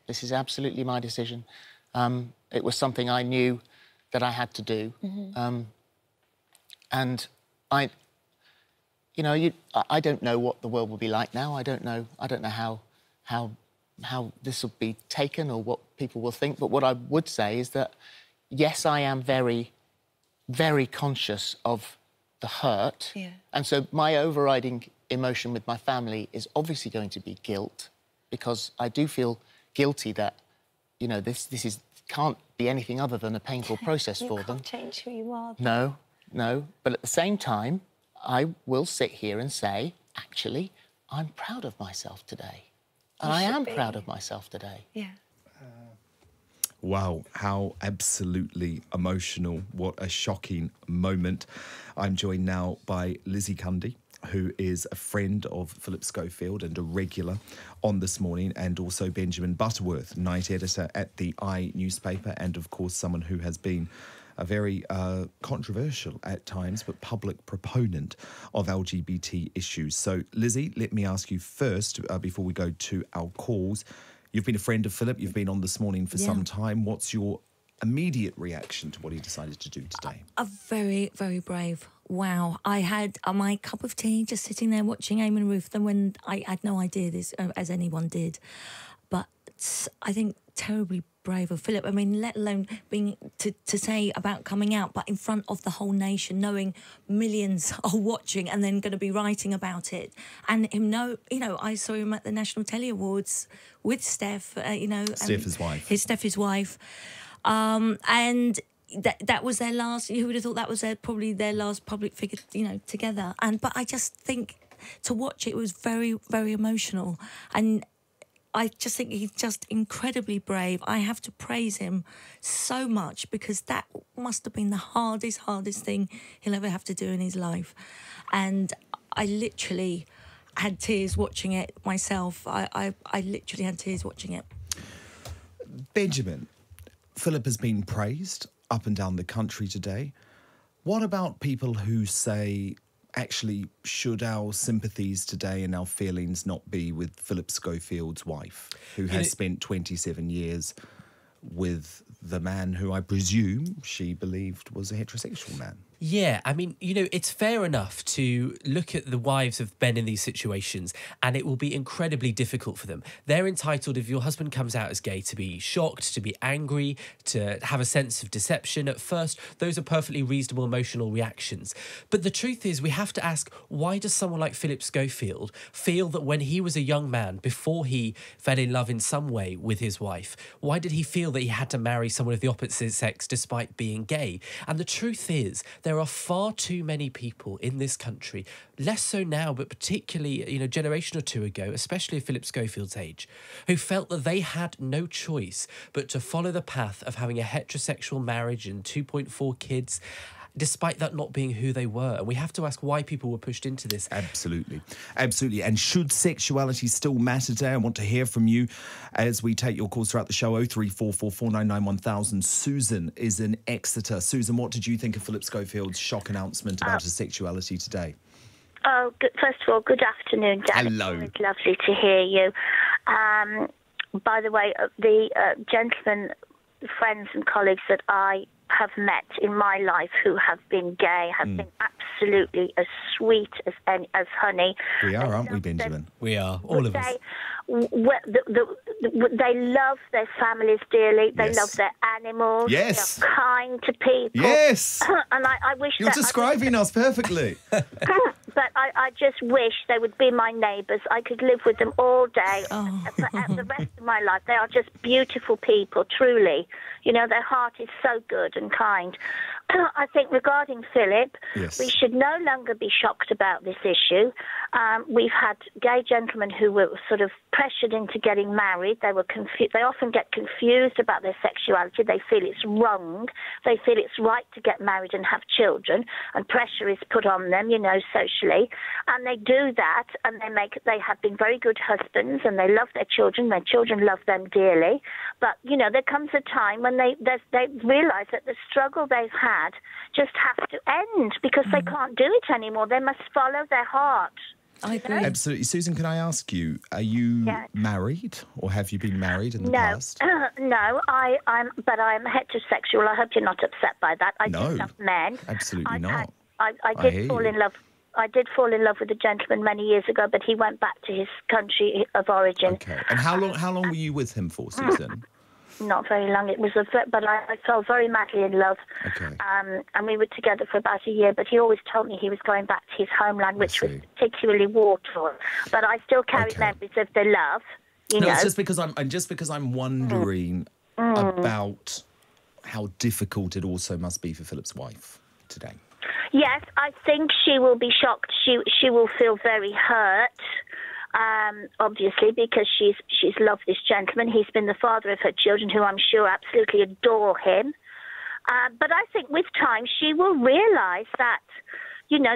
This is absolutely my decision. It was something I knew that I had to do. And I don't know what the world will be like now. I don't know how this will be taken or what people will think. But what I would say is that, yes, I am very, very conscious of the hurt. Yeah. And so my overriding emotion with my family is obviously going to be guilt, because I do feel guilty that, this can't be anything other than a painful process for them. You can't change who you are. No. But at the same time, I will sit here and say, actually, I'm proud of myself today. And I am proud of myself today. Yeah. Wow, how absolutely emotional. What a shocking moment. I'm joined now by Lizzie Cundy, who is a friend of Phillip Schofield and a regular on This Morning, and also Benjamin Butterworth, night editor at the I newspaper, and of course someone who has been a very controversial at times, but public proponent of LGBT issues. So, Lizzie, let me ask you first, before we go to our calls. You've been a friend of Phillip. You've been on This Morning for some time. What's your immediate reaction to what he decided to do today? Very, very brave. Wow. I had my cup of tea just sitting there watching Eamon Ruthven when I had no idea this, as anyone did. But I think terribly brave of Phillip. I mean, let alone being to say about coming out, but in front of the whole nation, knowing millions are watching and then going to be writing about it. And him I saw him at the National Telly Awards with Steph, Steph, his wife. His wife. And that was their last, who would have thought that was probably their last public figure, together. But I just think to watch it was very, very emotional. And I just think he's just incredibly brave. I have to praise him so much, because that must have been the hardest thing he'll ever have to do in his life. And I literally had tears watching it myself. I literally had tears watching it. Benjamin, Phillip has been praised up and down the country today. What about people who say, actually, should our sympathies today and our feelings not be with Phillip Schofield's wife, who has spent 27 years with the man who I presume she believed was a heterosexual man? Yeah, I mean, it's fair enough to look at the wives of men in these situations, and it will be incredibly difficult for them. They're entitled, if your husband comes out as gay, to be shocked, to be angry, to have a sense of deception at first. Those are perfectly reasonable emotional reactions. But the truth is, we have to ask, why does someone like Phillip Schofield feel that when he was a young man, before he fell in love in some way with his wife, why did he feel that he had to marry someone of the opposite sex despite being gay? And the truth is, there are far too many people in this country, less so now, but particularly, a generation or two ago, especially of Phillip Schofield's age, who felt that they had no choice but to follow the path of having a heterosexual marriage and 2.4 kids, despite that not being who they were. And we have to ask why people were pushed into this. Absolutely. Absolutely. And should sexuality still matter today? I want to hear from you as we take your calls throughout the show. 0344 499 1000. Susan is in Exeter. Susan, what did you think of Phillip Schofield's shock announcement about his sexuality today? Oh, first of all, good afternoon, Dan. Hello. It's lovely to hear you. By the way, the gentlemen, friends and colleagues that I have met in my life who have been gay have been absolutely as sweet as honey. We are, aren't we, Benjamin? We are, all of us. They love their families dearly. They love their animals. Yes. They're kind to people. Yes. And I wish You're describing us perfectly. But I just wish they would be my neighbours. I could live with them all day for the rest of my life. They are just beautiful people, truly. Their heart is so good and kind. I think regarding Phillip, we should no longer be shocked about this issue. We've had gay gentlemen who were sort of pressured into getting married. They were They often get confused about their sexuality. They feel it's wrong. They feel it's right to get married and have children, and pressure is put on them, socially. And they do that, and they have been very good husbands, and they love their children. Their children love them dearly. But, there comes a time when they realise that the struggle they've had just has to end, because they can't do it anymore. They must follow their heart. I agree. Absolutely. Susan, can I ask you, are you married or have you been married in the past? No, but I'm heterosexual. I hope you're not upset by that. I do love men. Absolutely not. I did fall in love. I did fall in love with a gentleman many years ago, but he went back to his country of origin. Okay. And how long were you with him for, Susan? Not very long. It was but I fell very madly in love. Okay. And we were together for about a year, but he always told me he was going back to his homeland, which was particularly war-torn. But I still carried memories of the love. You know? It's just because I'm wondering about how difficult it also must be for Philip's wife today. Yes, I think she will be shocked. She will feel very hurt. Obviously, because she's loved this gentleman. He's been the father of her children, who I'm sure absolutely adore him. But I think with time she will realise that, you know,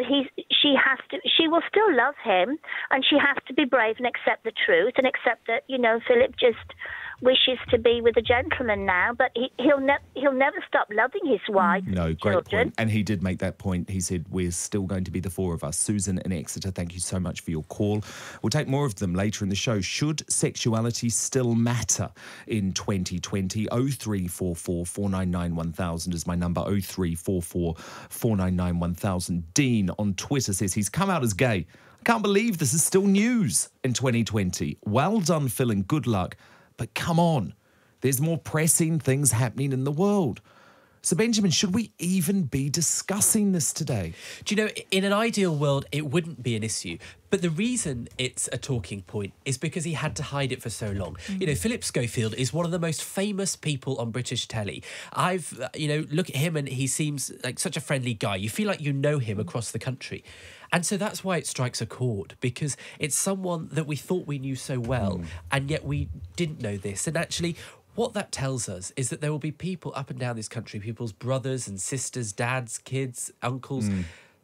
she will still love him, and she has to be brave and accept the truth and accept that, you know, Philip just wishes to be with a gentleman now, but he'll never stop loving his wife. No, great children. point. And he did make that point. He said, we're still going to be the four of us. Susan in Exeter, thank you so much for your call. We'll take more of them later in the show. Should sexuality still matter in 2020? 0344 499 1000 is my number. 0344 499 1000. Dean on Twitter says he's come out as gay. I can't believe this is still news in 2020. Well done, Phil, and good luck. But come on, there's more pressing things happening in the world. So, Benjamin, should we even be discussing this today? Do you know, in an ideal world, it wouldn't be an issue. But the reason it's a talking point is because he had to hide it for so long. You know, Phillip Schofield is one of the most famous people on British telly. Look at him and he seems like such a friendly guy. You feel like you know him across the country. And so that's why it strikes a chord, because it's someone that we thought we knew so well, and yet we didn't know this. And actually, what that tells us is that there will be people up and down this country, people's brothers and sisters, dads, kids, uncles,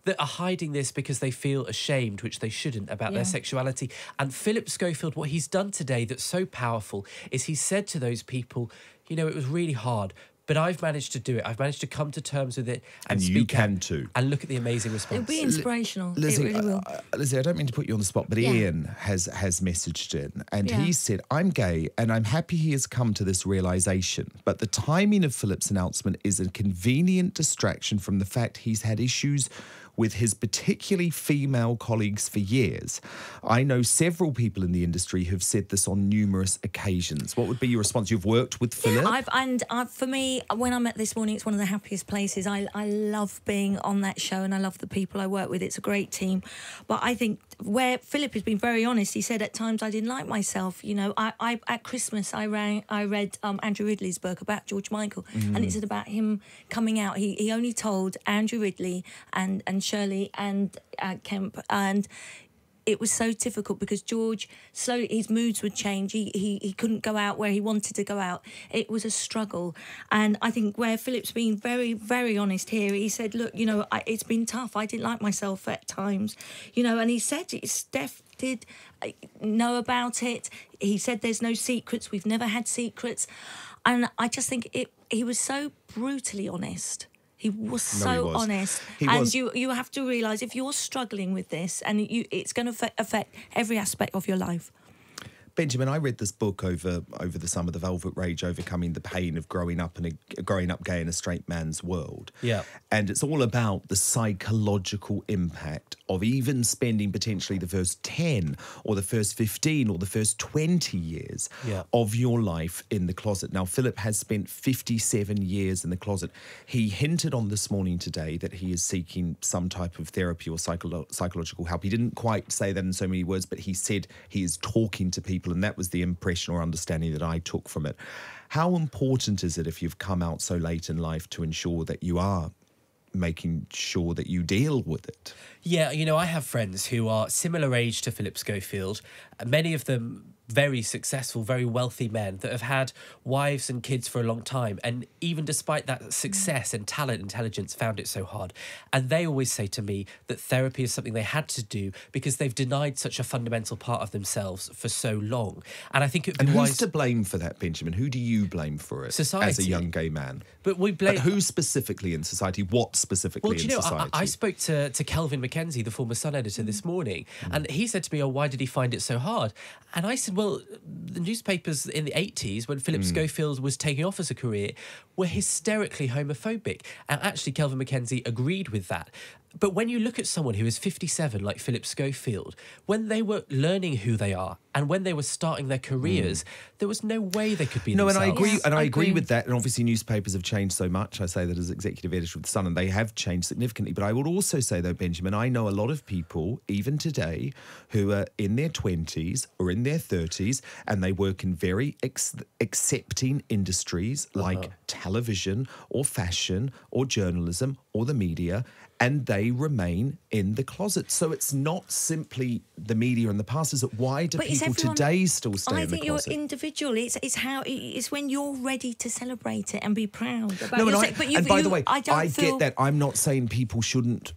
that are hiding this because they feel ashamed, which they shouldn't, about their sexuality. And Phillip Schofield, what he's done today that's so powerful is he said to those people, you know, it was really hard, but I've managed to do it. I've managed to come to terms with it and you can too. And look at the amazing response. It'll be inspirational. Lizzie, it really will. Lizzie, I don't mean to put you on the spot, but Ian has messaged in and he said, I'm gay and I'm happy he has come to this realisation, but the timing of Philip's announcement is a convenient distraction from the fact he's had issues with his particularly female colleagues for years. I know several people in the industry who've said this on numerous occasions. What would be your response? You've worked with Philip? For me, when I met this morning, it's one of the happiest places. I love being on that show and I love the people I work with. It's a great team. But I think where Philip has been very honest, he said at times I didn't like myself. You know, I at Christmas, I read Andrew Ridley's book about George Michael, and it's about him coming out. He only told Andrew Ridley and Shirley and Kemp, and it was so difficult because George slowly, his moods would change. He couldn't go out where he wanted to go out. It was a struggle. And I think where Philip's been very, very honest here, he said, look, you know, it's been tough. I didn't like myself at times, you know, and he said Steph did know about it. He said there's no secrets. We've never had secrets. And I just think he was so brutally honest. He was so honest. You have to realise if you're struggling with this and it's going to affect every aspect of your life. Benjamin, I read this book over the summer, The Velvet Rage, Overcoming the Pain of Growing Up Gay in a Straight Man's World. Yeah. And it's all about the psychological impact of even spending potentially the first 10 or the first 15 or the first 20 years of your life in the closet. Now, Philip has spent 57 years in the closet. He hinted on this morning today that he is seeking some type of therapy or psychological help. He didn't quite say that in so many words, but he said he is talking to people, and that was the impression or understanding that I took from it. How important is it, if you've come out so late in life, to ensure that you are making sure that you deal with it? Yeah, you know, I have friends who are similar age to Phillip Schofield. Many of them very successful, very wealthy men that have had wives and kids for a long time, and even despite that success and talent, intelligence, found it so hard. And they always say to me that therapy is something they had to do because they've denied such a fundamental part of themselves for so long. And I think it would be who's to blame for that, Benjamin? Who do you blame for it? Society. As a young gay man. But we blame... But who specifically in society? What specifically in society? I spoke to Kelvin Mackenzie, the former Sun editor, this morning, and he said to me, why did he find it so hard? And I said, well, the newspapers in the 80s, when Phillip Schofield was taking off as a career, were hysterically homophobic. And actually, Kelvin Mackenzie agreed with that. But when you look at someone who is 57, like Phillip Schofield, when they were learning who they are and when they were starting their careers, there was no way they could be themselves. No, and I agree, I agree with that. And obviously, newspapers have changed so much. I say that as executive editor of The Sun, and they have changed significantly. But I would also say, though, Benjamin, I know a lot of people, even today, who are in their 20s or in their 30s, and they work in very accepting industries like television or fashion or journalism or the media, and they remain in the closet. So it's not simply the media and the past. Is it why do people today still stay in the closet? I think you're individual. It's when you're ready to celebrate it and be proud about by the way, I get that. I'm not saying people should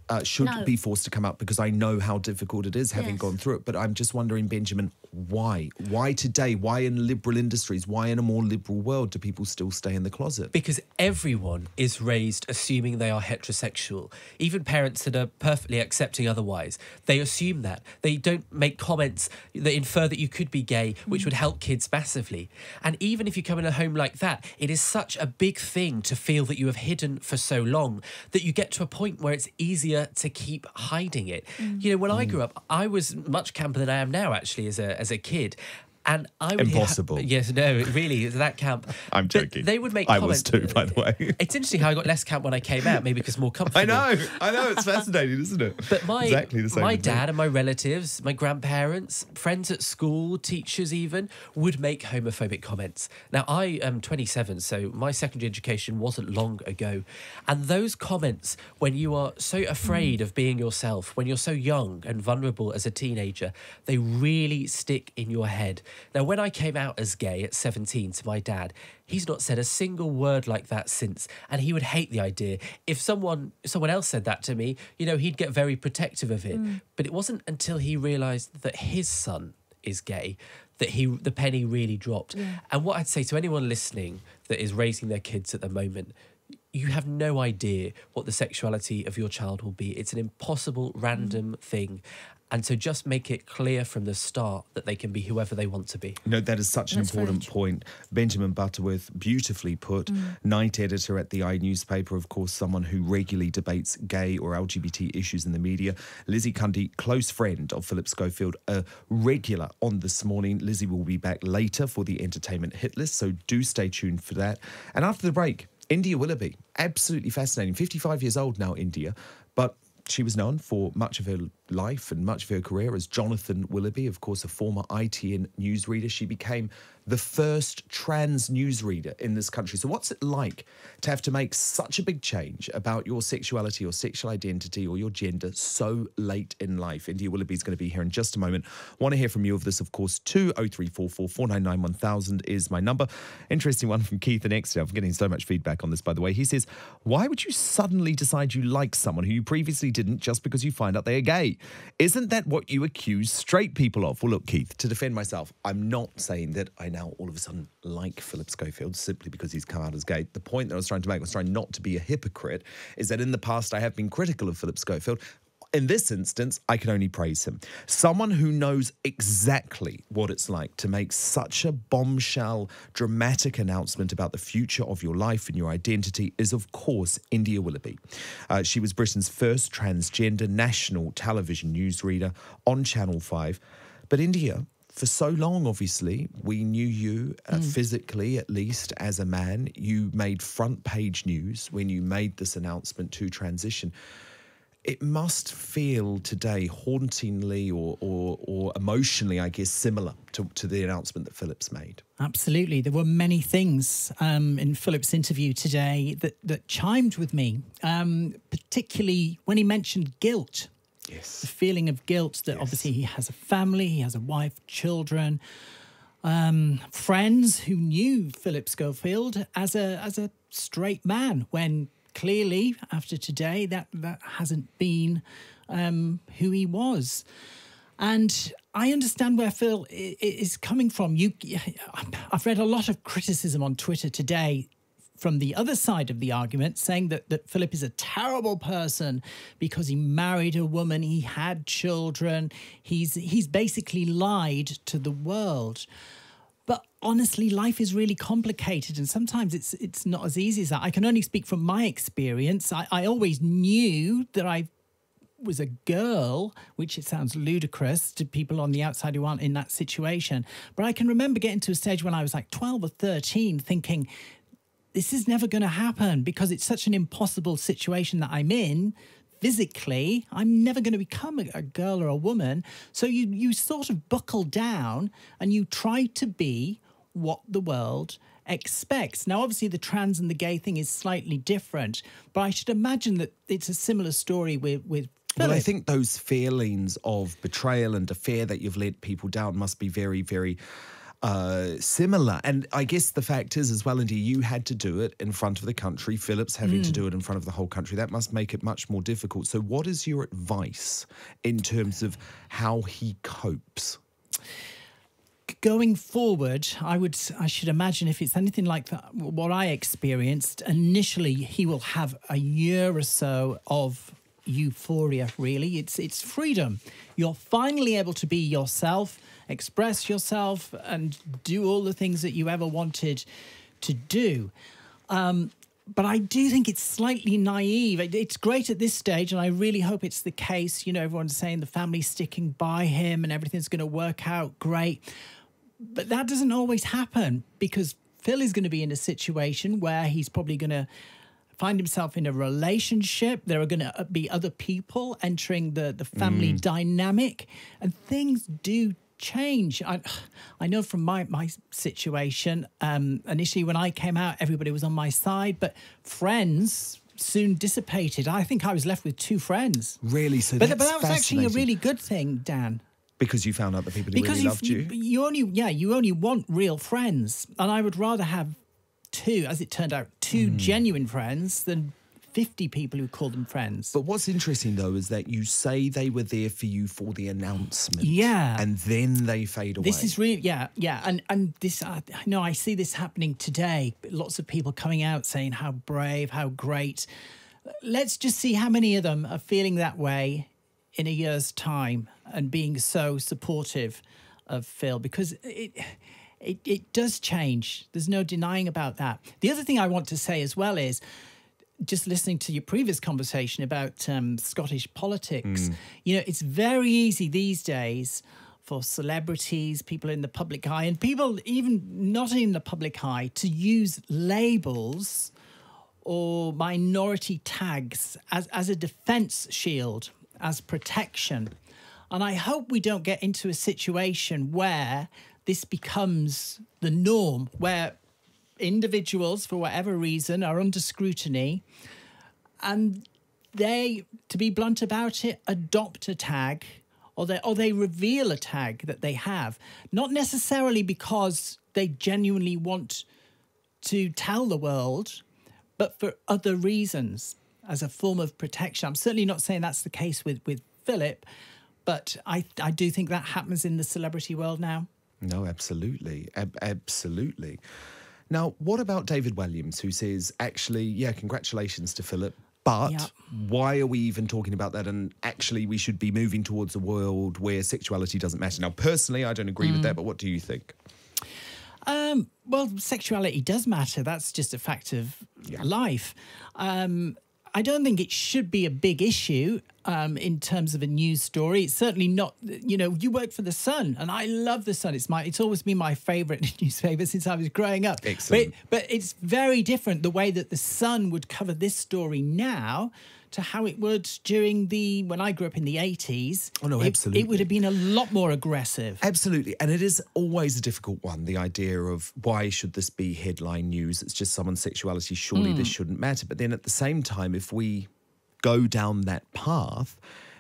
be forced to come out, because I know how difficult it is having gone through it. But I'm just wondering, Benjamin, why? Why today? Why in liberal industries? Why in a more liberal world do people still stay in the closet? Because everyone is raised assuming they are heterosexual. Even parents that are perfectly accepting otherwise, they assume that. They don't make comments that infer that you could be gay, which would help kids massively. And even if you come in a home like that, it is such a big thing to feel that you have hidden for so long that you get to a point where it's easier to keep hiding it. You know, when I grew up, I was much camper than I am now, actually, as a kid. And I would impossible. Yes, no, really, that camp. I'm joking. They would make I comments. was too, by the way. It's interesting how I got less camp when I came out, maybe because more comfortable. I know, it's fascinating, isn't it? But exactly the same my dad and my relatives, my grandparents, friends at school, teachers even, would make homophobic comments. Now, I am 27, so my secondary education wasn't long ago. And those comments, when you are so afraid of being yourself, when you're so young and vulnerable as a teenager, they really stick in your head. Now, when I came out as gay at 17 to my dad, he's not said a single word like that since, and he would hate the idea. If someone else said that to me, you know, he'd get very protective of it. But it wasn't until he realised that his son is gay that the penny really dropped. And what I'd say to anyone listening that is raising their kids at the moment, you have no idea what the sexuality of your child will be. It's an impossible, random thing. And so just make it clear from the start that they can be whoever they want to be. No, that is such an important point. Benjamin Butterworth, beautifully put, night editor at the newspaper, of course, someone who regularly debates gay or LGBT issues in the media. Lizzie Cundy, close friend of Phillip Schofield, a regular on This Morning. Lizzie will be back later for the entertainment hit list, so do stay tuned for that. And after the break, India Willoughby, absolutely fascinating. 55 years old now, India, but she was known for much of her life and much of her career as Jonathan Willoughby, of course, a former ITN newsreader. She became the first trans newsreader in this country. So what's it like to have to make such a big change about your sexuality or sexual identity or your gender so late in life? India Willoughby is going to be here in just a moment. Want to hear from you of this, of course, 20344 499 1000 is my number. Interesting one from Keith in Exeter. I'm getting so much feedback on this, by the way. He says, why would you suddenly decide you like someone who you previously didn't just because you find out they are gay? Isn't that what you accuse straight people of? Well, look, Keith, to defend myself, I'm not saying that I now all of a sudden like Phillip Schofield simply because he's come out as gay. The point that I was trying to make, I was trying not to be a hypocrite, is that in the past I have been critical of Phillip Schofield. In this instance, I can only praise him. Someone who knows exactly what it's like to make such a bombshell, dramatic announcement about the future of your life and your identity is, of course, India Willoughby. She was Britain's first transgender national television newsreader on Channel 5. But India, for so long, obviously, we knew you physically, at least, as a man. You made front page news when you made this announcement to transition. It must feel today hauntingly or emotionally, I guess, similar to the announcement that Phillip's made. Absolutely. There were many things in Phillip's interview today that chimed with me, particularly when he mentioned guilt. Yes. The feeling of guilt that obviously he has a family, he has a wife, children. friends who knew Phillip Schofield as a straight man, when clearly after today that hasn't been who he was. And I understand where Phil is coming from. I've read a lot of criticism on Twitter today from the other side of the argument, saying that Phillip is a terrible person because he married a woman, he had children, he's basically lied to the world. But honestly, life is really complicated, and sometimes it's not as easy as that. I can only speak from my experience. I always knew that I was a girl, which it sounds ludicrous to people on the outside who aren't in that situation. But I can remember getting to a stage when I was like 12 or 13 thinking, this is never going to happen because it's such an impossible situation that I'm in. Physically, I'm never going to become a girl or a woman. So you sort of buckle down and you try to be what the world expects. Now, obviously, the trans and the gay thing is slightly different, but I should imagine that it's a similar story with Phillip. Well, I think those feelings of betrayal and fear that you've let people down must be very, very similar. And I guess the fact is as well, Indy, you had to do it in front of the country. Phillip's having to do it in front of the whole country. That must make it much more difficult. So what is your advice in terms of how he copes? Going forward, I should imagine if it's anything like that, what I experienced, initially he will have a year or so of euphoria, really. It's freedom. You're finally able to be yourself, express yourself, and do all the things that you ever wanted to do. But I do think it's slightly naive. It's great at this stage, and I really hope it's the case. You know, everyone's saying the family's sticking by him and everything's going to work out great. But that doesn't always happen, because Phil is going to be in a situation where he's probably going to find himself in a relationship. There are going to be other people entering the family dynamic, and things do change. I know from my situation, initially when I came out, everybody was on my side, but friends soon dissipated. I think I was left with 2 friends. Really? So but that was actually a really good thing, Dan. Because you found out the people who really loved you? You only want real friends. And I would rather have 2, as it turned out, 2 genuine friends than 50 people who call them friends. But what's interesting, though, is that you say they were there for you for the announcement. Yeah. And then they fade away. This is really, yeah. And this, I know I see this happening today. Lots of people coming out saying how brave, how great. Let's just see how many of them are feeling that way in a year's time and being so supportive of Phil, because it does change. There's no denying about that. The other thing I want to say as well is, just listening to your previous conversation about Scottish politics, you know, it's very easy these days for celebrities, people in the public eye, and people even not in the public eye, to use labels or minority tags as a defence shield, as protection. And I hope we don't get into a situation where this becomes the norm, where individuals, for whatever reason, are under scrutiny and they, to be blunt about it, adopt a tag or they reveal a tag that they have, not necessarily because they genuinely want to tell the world, but for other reasons, as a form of protection. I'm certainly not saying that's the case with Phillip, but I do think that happens in the celebrity world now. No, absolutely. Absolutely. Now, what about David Williams, who says, actually, yeah, congratulations to Phillip, but why are we even talking about that? And actually, we should be moving towards a world where sexuality doesn't matter. Now, personally, I don't agree with that, but what do you think? Well, sexuality does matter. That's just a fact of life. I don't think it should be a big issue in terms of a news story. It's certainly not, you know, you work for The Sun, and I love The Sun. It's always been my favourite newspaper since I was growing up. Excellent. But it's very different, the way that The Sun would cover this story now to how it would during when I grew up in the 80s. Oh, no, absolutely. It would have been a lot more aggressive. Absolutely. And it is always a difficult one, the idea of why should this be headline news? It's just someone's sexuality. Surely this shouldn't matter. But then at the same time, if we go down that path,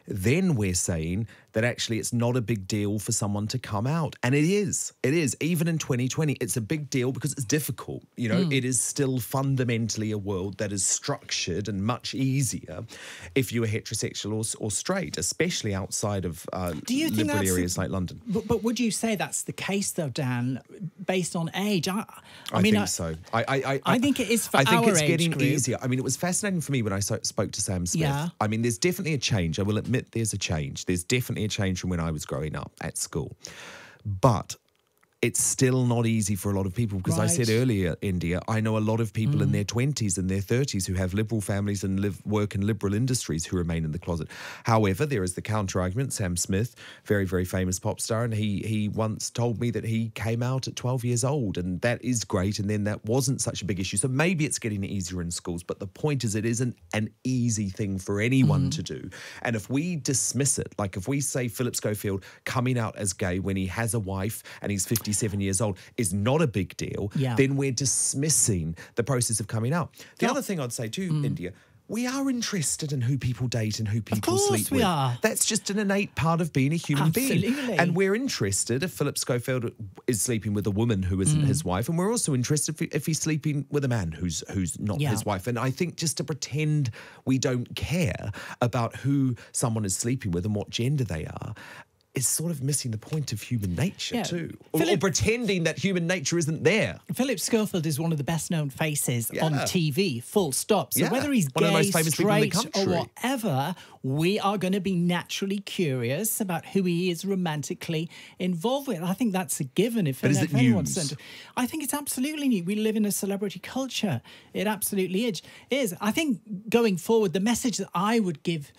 then we're saying that actually it's not a big deal for someone to come out. And it is. It is. Even in 2020, it's a big deal because it's difficult. You know, it is still fundamentally a world that is structured and much easier if you are heterosexual or straight, especially outside of liberal areas like London. But would you say that's the case, though, Dan, based on age? I think so. I think it is for our age I think it's getting group. easier. I mean, it was fascinating for me when I spoke to Sam Smith. Yeah. I mean, there's definitely a change. I will admit there's a change. There's definitely a change from when I was growing up at school. But it's still not easy for a lot of people because I said earlier, India, I know a lot of people in their 20s and their 30s who have liberal families and work in liberal industries who remain in the closet. However, there is the counter-argument. Sam Smith, very, very famous pop star, and he once told me that he came out at 12 years old, and that is great, and then that wasn't such a big issue. So maybe it's getting easier in schools, but the point is it isn't an easy thing for anyone to do. And if we dismiss it, like if we say Phillip Schofield coming out as gay when he has a wife and he's 57 years old is not a big deal, then we're dismissing the process of coming out. The other thing I'd say too, India, we are interested in who people date and who people sleep with. Of course we are. That's just an innate part of being a human being. And we're interested if Phillip Schofield is sleeping with a woman who isn't his wife, and we're also interested if he's sleeping with a man who's not his wife. And I think just to pretend we don't care about who someone is sleeping with and what gender they are is sort of missing the point of human nature too. Or pretending that human nature isn't there. Phillip Schofield is one of the best-known faces on TV, full stop. So whether he's gay, straight or whatever, we are going to be naturally curious about who he is romantically involved with. I think that's a given. If anyone's I think it's absolutely new. We live in a celebrity culture. It absolutely is. I think going forward, the message that I would give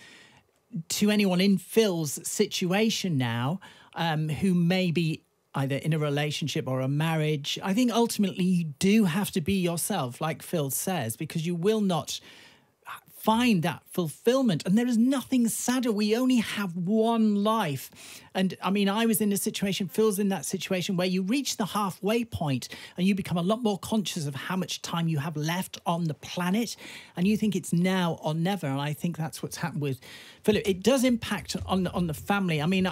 to anyone in Phil's situation now, who may be either in a relationship or a marriage, I think ultimately you do have to be yourself, like Phil says, because you will not find that fulfillment. And there is nothing sadder. We only have one life. And I mean, I was in a situation, Phil's in that situation where you reach the halfway point and you become a lot more conscious of how much time you have left on the planet. And you think it's now or never. And I think that's what's happened with Philip. It does impact on the family. I mean,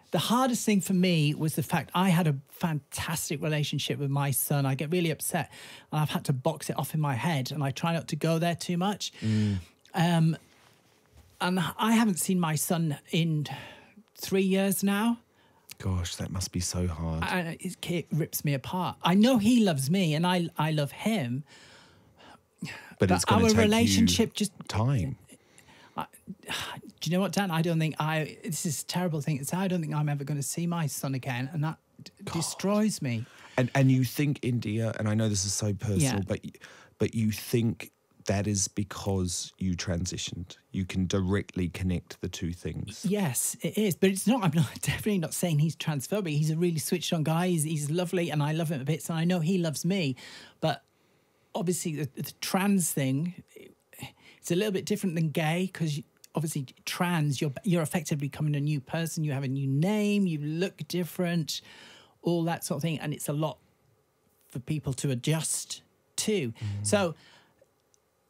the hardest thing for me was the fact I had a fantastic relationship with my son. I get really upset and I've had to box it off in my head, and I try not to go there too much. And I haven't seen my son in 3 years now. Gosh, that must be so hard. It rips me apart. I know he loves me and I love him. But it's going to take relationship you time. Do you know what, Dan? I don't think this is a terrible thing. I don't think I'm ever going to see my son again, and that destroys me. And you think, India, and I know this is so personal, but you think that is because you transitioned. You can directly connect the two things. Yes, it is. But it's not, I'm definitely not saying he's transphobic. He's a really switched on guy. He's lovely, and I love him a bit, so I know he loves me. But obviously the trans thing, it's a little bit different than gay, because obviously trans, you're effectively becoming a new person. You have a new name, you look different, all that sort of thing. And it's a lot for people to adjust to. So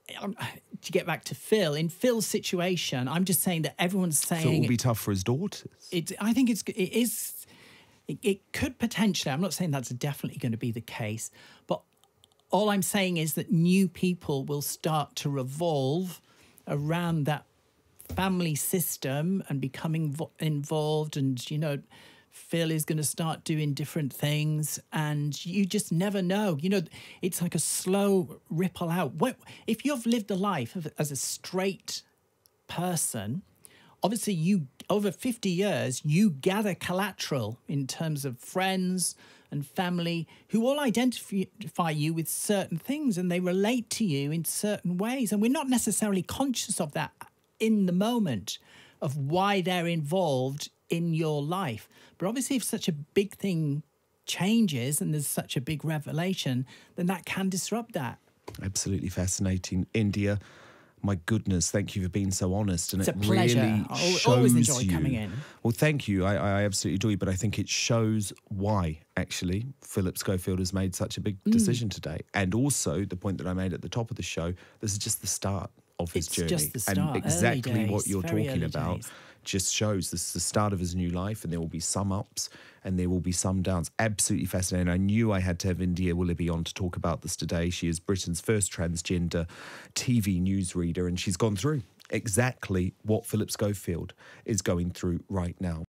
to get back to Phil, in Phil's situation, I'm just saying that everyone's saying... So it will be tough for his daughters. I think it could potentially, I'm not saying that's definitely going to be the case, but all I'm saying is that new people will start to revolve around that family system and becoming involved, and, you know, Phil is going to start doing different things, and you just never know. You know, it's like a slow ripple out. If you've lived a life as a straight person, obviously you, over 50 years, you gather collateral in terms of friends and family who all identify you with certain things, and they relate to you in certain ways. And we're not necessarily conscious of that in the moment, of why they're involved in your life. But obviously, if such a big thing changes and there's such a big revelation, then that can disrupt that. Absolutely fascinating. India, my goodness, thank you for being so honest. And it's it a pleasure. Really I always enjoy coming in. Well, thank you. I absolutely do. But I think it shows why, actually, Phillip Schofield has made such a big decision today. And also, the point that I made at the top of the show, this is just the start of his journey. Just the start. And exactly what you're talking about. just shows this is the start of his new life, and there will be some ups and there will be some downs. Absolutely fascinating. I knew I had to have India Willoughby on to talk about this today. She is Britain's first transgender TV newsreader, and she's gone through exactly what Phillip Schofield is going through right now.